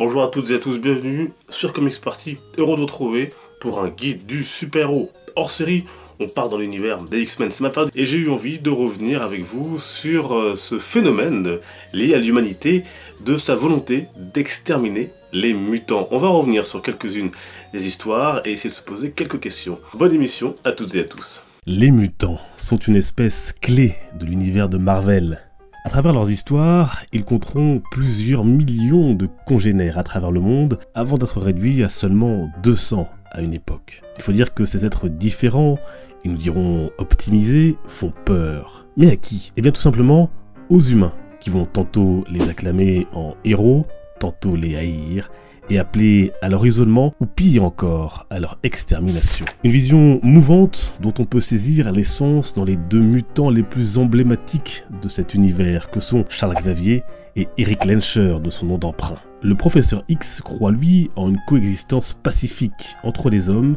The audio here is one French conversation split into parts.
Bonjour à toutes et à tous, bienvenue sur Comics Party, heureux de retrouver pour un guide du super-héros. Hors série, on part dans l'univers des X-Men, c'est ma période, et j'ai eu envie de revenir avec vous sur ce phénomène lié à l'humanité, de sa volonté d'exterminer les mutants. On va revenir sur quelques-unes des histoires et essayer de se poser quelques questions. Bonne émission à toutes et à tous. Les mutants sont une espèce clé de l'univers de Marvel. À travers leurs histoires, ils compteront plusieurs millions de congénères à travers le monde avant d'être réduits à seulement 200 à une époque. Il faut dire que ces êtres différents, et nous dirons optimisés, font peur. Mais à qui? Eh bien tout simplement aux humains, qui vont tantôt les acclamer en héros, tantôt les haïr, et appeler à leur isolement, ou pire encore, à leur extermination. Une vision mouvante dont on peut saisir l'essence dans les deux mutants les plus emblématiques de cet univers, que sont Charles Xavier et Erik Lehnsherr de son nom d'emprunt. Le professeur X croit lui en une coexistence pacifique entre les hommes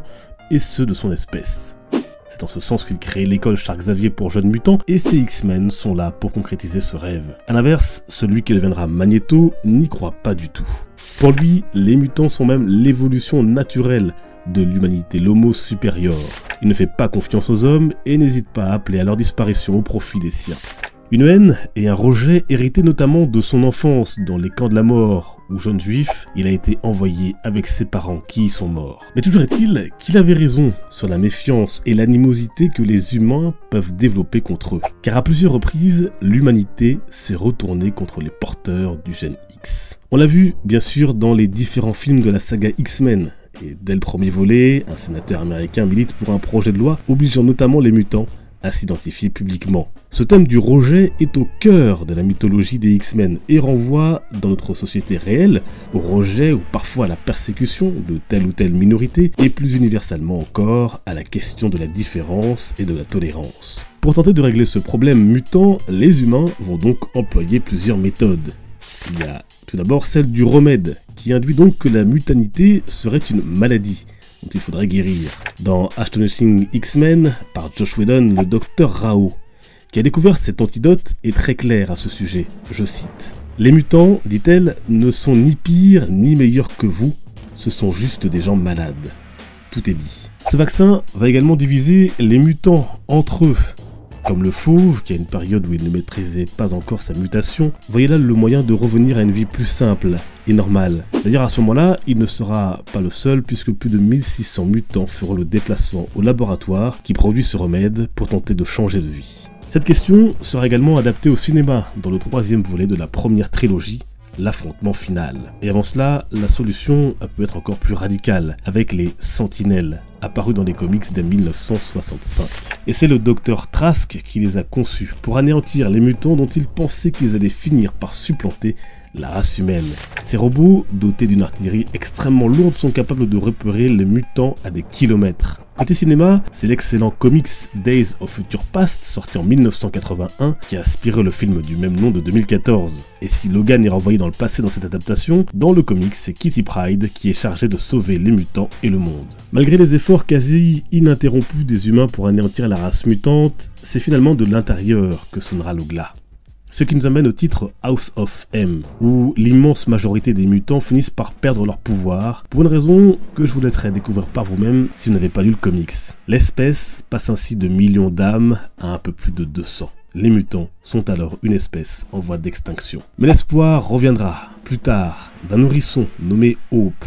et ceux de son espèce. C'est en ce sens qu'il crée l'école Charles Xavier pour jeunes mutants, et ces X-Men sont là pour concrétiser ce rêve. A l'inverse, celui qui deviendra Magneto n'y croit pas du tout. Pour lui, les mutants sont même l'évolution naturelle de l'humanité, l'homo supérieur. Il ne fait pas confiance aux hommes et n'hésite pas à appeler à leur disparition au profit des siens. Une haine et un rejet hérités notamment de son enfance dans les camps de la mort, où jeune juif, il a été envoyé avec ses parents qui y sont morts. Mais toujours est-il qu'il avait raison sur la méfiance et l'animosité que les humains peuvent développer contre eux. Car à plusieurs reprises, l'humanité s'est retournée contre les porteurs du gène X. On l'a vu bien sûr dans les différents films de la saga X-Men. Et dès le premier volet, un sénateur américain milite pour un projet de loi obligeant notamment les mutants à s'identifier publiquement. Ce thème du rejet est au cœur de la mythologie des X-Men et renvoie, dans notre société réelle, au rejet ou parfois à la persécution de telle ou telle minorité et plus universellement encore à la question de la différence et de la tolérance. Pour tenter de régler ce problème mutant, les humains vont donc employer plusieurs méthodes. Il y a tout d'abord celle du remède, qui induit donc que la mutanité serait une maladie dont il faudrait guérir. Dans Astonishing X-Men, par Joss Whedon, le docteur Rao, qui a découvert cet antidote, est très clair à ce sujet. Je cite: « Les mutants, dit-elle, ne sont ni pires ni meilleurs que vous, ce sont juste des gens malades. » Tout est dit. Ce vaccin va également diviser les mutants entre eux. Comme le fauve, qui a une période où il ne maîtrisait pas encore sa mutation, voyez là le moyen de revenir à une vie plus simple et normale. C'est-à-dire à ce moment-là, il ne sera pas le seul puisque plus de 1600 mutants feront le déplacement au laboratoire qui produit ce remède pour tenter de changer de vie. Cette question sera également adaptée au cinéma dans le troisième volet de la première trilogie, l'affrontement final. Et avant cela, la solution peut être encore plus radicale, avec les Sentinelles, apparus dans les comics dès 1965. Et c'est le docteur Trask qui les a conçus pour anéantir les mutants dont il pensait qu'ils allaient finir par supplanter la race humaine. Ces robots, dotés d'une artillerie extrêmement lourde, sont capables de repérer les mutants à des kilomètres. Côté cinéma, c'est l'excellent comics Days of Future Past, sorti en 1981, qui a inspiré le film du même nom de 2014. Et si Logan est renvoyé dans le passé dans cette adaptation, dans le comics, c'est Kitty Pryde qui est chargée de sauver les mutants et le monde. Malgré les efforts quasi ininterrompus des humains pour anéantir la race mutante, c'est finalement de l'intérieur que sonnera le glas. Ce qui nous amène au titre House of M, où l'immense majorité des mutants finissent par perdre leur pouvoir, pour une raison que je vous laisserai découvrir par vous-même si vous n'avez pas lu le comics. L'espèce passe ainsi de millions d'âmes à un peu plus de 200. Les mutants sont alors une espèce en voie d'extinction. Mais l'espoir reviendra plus tard d'un nourrisson nommé Hope,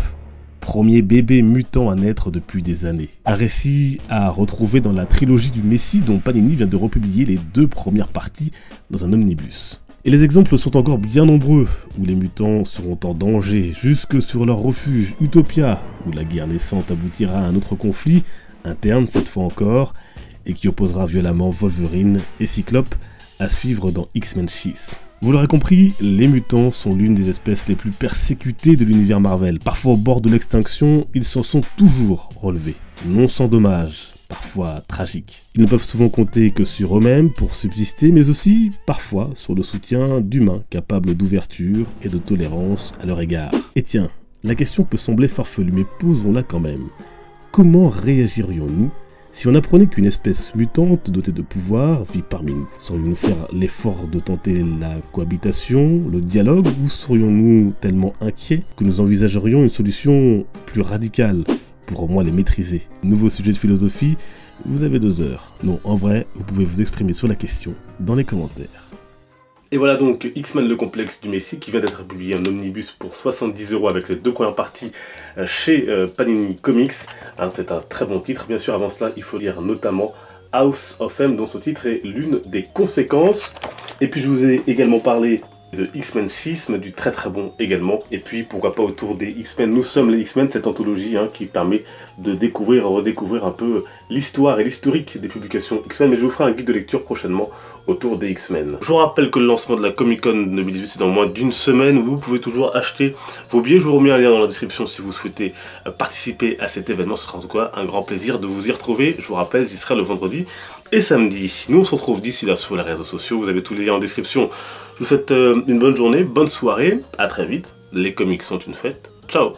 premier bébé mutant à naître depuis des années. Un récit à retrouver dans la trilogie du Messie dont Panini vient de republier les 2 premières parties dans un omnibus. Et les exemples sont encore bien nombreux, où les mutants seront en danger, jusque sur leur refuge Utopia, où la guerre naissante aboutira à un autre conflit, interne cette fois encore, et qui opposera violemment Wolverine et Cyclope, à suivre dans X-Men 6. Vous l'aurez compris, les mutants sont l'une des espèces les plus persécutées de l'univers Marvel. Parfois au bord de l'extinction, ils s'en sont toujours relevés, non sans dommages, parfois tragiques. Ils ne peuvent souvent compter que sur eux-mêmes pour subsister, mais aussi, parfois, sur le soutien d'humains capables d'ouverture et de tolérance à leur égard. Et tiens, la question peut sembler farfelue, mais posons-la quand même. Comment réagirions-nous Si on apprenait qu'une espèce mutante dotée de pouvoirs vit parmi nous, saurions-nous faire l'effort de tenter la cohabitation, le dialogue, ou serions-nous tellement inquiets que nous envisagerions une solution plus radicale pour au moins les maîtriser? Nouveau sujet de philosophie, vous avez 2 heures. Non, en vrai, vous pouvez vous exprimer sur la question dans les commentaires. Et voilà donc X-Men le complexe du Messie qui vient d'être publié en omnibus pour 70 € avec les 2 premières parties chez Panini Comics. Hein, c'est un très bon titre. Bien sûr, avant cela, il faut lire notamment House of M, dont ce titre est l'une des conséquences. Et puis je vous ai également parlé de X-Men Schisme, du très très bon également. Et puis pourquoi pas autour des X-Men, Nous sommes les X-Men, cette anthologie qui permet de découvrir et redécouvrir un peu l'histoire et l'historique des publications X-Men. Mais je vous ferai un guide de lecture prochainement autour des X-Men. Je vous rappelle que le lancement de la Comic Con 2018 c'est dans moins d'1 semaine. Vous pouvez toujours acheter vos billets. Je vous remets un lien dans la description si vous souhaitez participer à cet événement. Ce sera en tout cas un grand plaisir de vous y retrouver. Je vous rappelle, j'y serai le vendredi et samedi. Nous on se retrouve d'ici là sur les réseaux sociaux. Vous avez tous les liens en description. Je vous souhaite une bonne journée, bonne soirée. À très vite. Les comics sont une fête. Ciao.